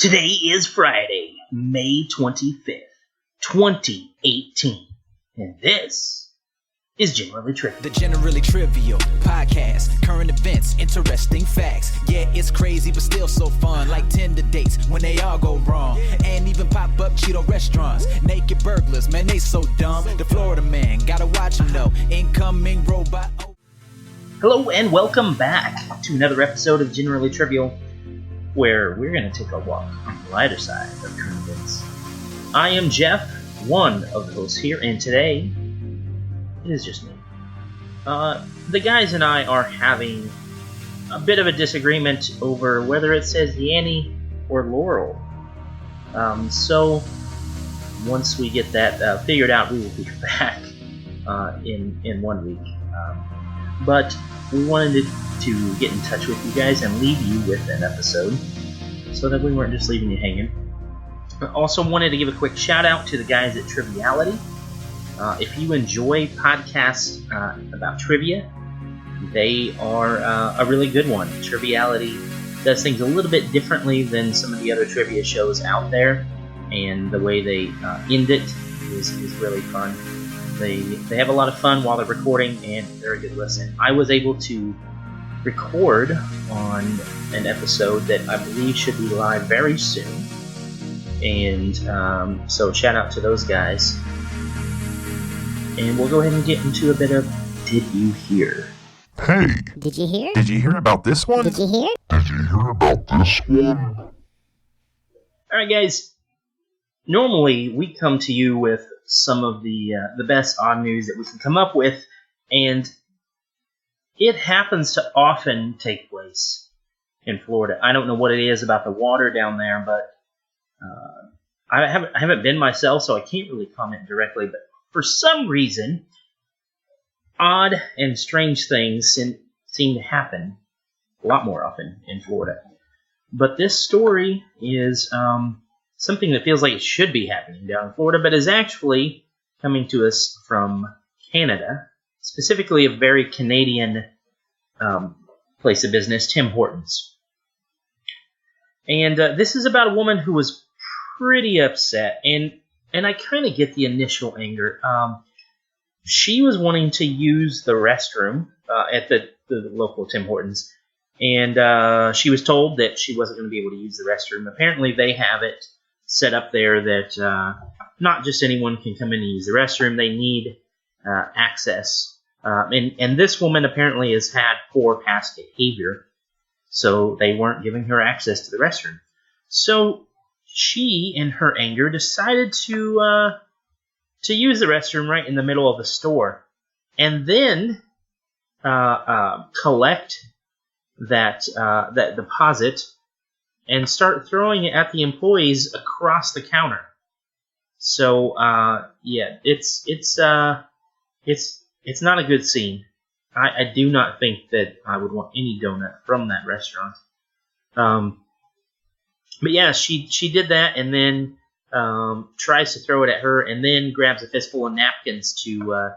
Today is Friday, May 25th, 2018, and this is Generally Trivial. The Generally Trivial podcast, current events, interesting facts. Yeah, it's crazy, but still so fun, like Tinder dates when they all go wrong. And even pop-up Cheeto restaurants, naked burglars, man, they so dumb. The Florida man, gotta watch him though, incoming robot. Hello and welcome back to another episode of Generally Trivial, where we're going to take a walk on the lighter side of current events. I am Jeff, one of the hosts here, and today it is just me. The guys and I are having a bit of a disagreement over whether it says Yanny or Laurel. So once we get that figured out, we will be back in 1 week. But we wanted to get in touch with you guys and leave you with an episode so that we weren't just leaving you hanging. I also wanted to give a quick shout out to the guys at Triviality. If you enjoy podcasts about trivia, they are a really good one. Triviality does things a little bit differently than some of the other trivia shows out there, and the way they end it is really fun. They have a lot of fun while they're recording, and they're a good listen. I was able to record on an episode that I believe should be live very soon, and so shout out to those guys. And we'll go ahead and get into a bit of Did You Hear? Hey! Did you hear? Did you hear about this one? Did you hear? Did you hear about this one? Alright guys, normally we come to you with some of the best odd news that we can come up with, and it happens to often take place in Florida. I don't know what it is about the water down there, but I haven't been myself, so I can't really comment directly, but for some reason, odd and strange things seem to happen a lot more often in Florida. But this story is something that feels like it should be happening down in Florida, but is actually coming to us from Canada, specifically a very Canadian place of business, Tim Hortons. And this is about a woman who was pretty upset, and I kind of get the initial anger. She was wanting to use the restroom at the local Tim Hortons, and she was told that she wasn't going to be able to use the restroom. Apparently, they have it set up there that not just anyone can come in and use the restroom. They need access. And this woman apparently has had poor past behavior, so they weren't giving her access to the restroom. So she, in her anger, decided to use the restroom right in the middle of the store, and then collect that deposit and start throwing it at the employees across the counter. So yeah, it's not a good scene. I do not think that I would want any donut from that restaurant. But yeah, she did that, and then tries to throw it at her, and then grabs a fistful of napkins to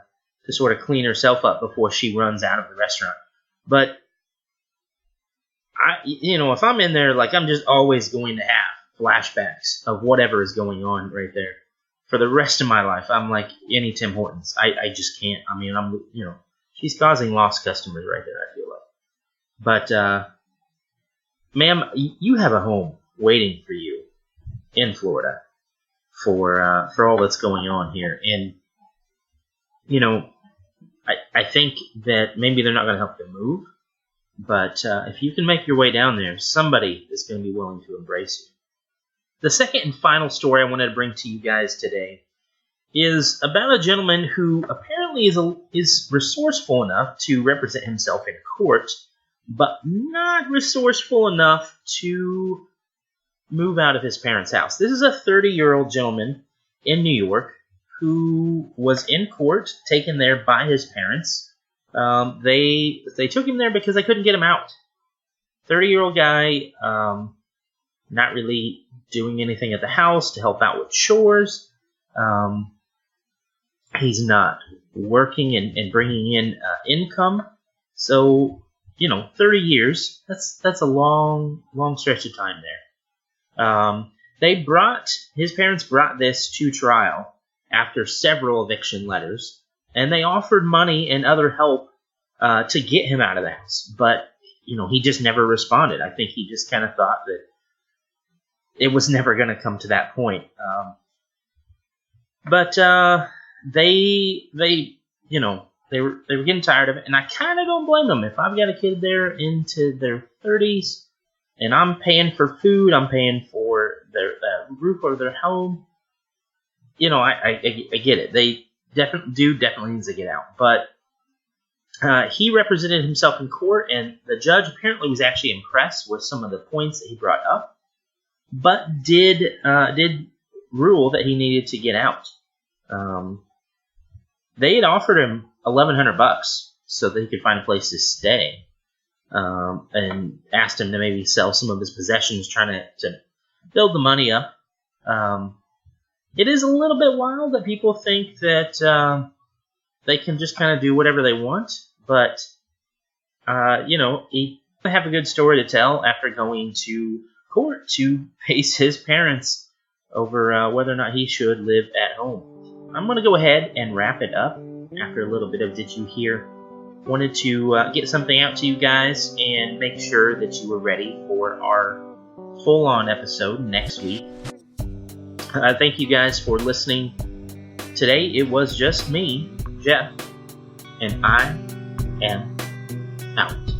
sort of clean herself up before she runs out of the restaurant. But if I'm in there, like, I'm just always going to have flashbacks of whatever is going on right there for the rest of my life. I'm like any Tim Hortons. I just can't. I mean, she's causing lost customers right there, I feel like. But, ma'am, you have a home waiting for you in Florida for all that's going on here. And, I think that maybe they're not going to help you move, but if you can make your way down there, somebody is going to be willing to embrace you. The second and final story I wanted to bring to you guys today is about a gentleman who apparently is resourceful enough to represent himself in court, but not resourceful enough to move out of his parents' house. This is a 30-year-old gentleman in New York who was in court, taken there by his parents. They took him there because they couldn't get him out. 30-year-old guy, not really doing anything at the house to help out with chores. He's not working and bringing in income. So, 30 years, that's a long stretch of time there. His parents brought this to trial after several eviction letters, and they offered money and other help to get him out of the house. But, he just never responded. I think he just kind of thought that it was never going to come to that point. But they were getting tired of it, and I kind of don't blame them. If I've got a kid there into their 30s, and I'm paying for food, I'm paying for their roof over their home, I get it. They definitely needs to get out. But he represented himself in court, and the judge apparently was actually impressed with some of the points that he brought up, but did rule that he needed to get out. They had offered him $1,100 so that he could find a place to stay, and asked him to maybe sell some of his possessions, trying to build the money up. It is a little bit wild that people think that they can just kind of do whatever they want, but he have a good story to tell after going to court to face his parents over whether or not he should live at home. I'm going to go ahead and wrap it up after a little bit of Did You Hear? Wanted to get something out to you guys and make sure that you were ready for our full-on episode next week. Thank you guys for listening. Today it was just me, Jeff, and I am out.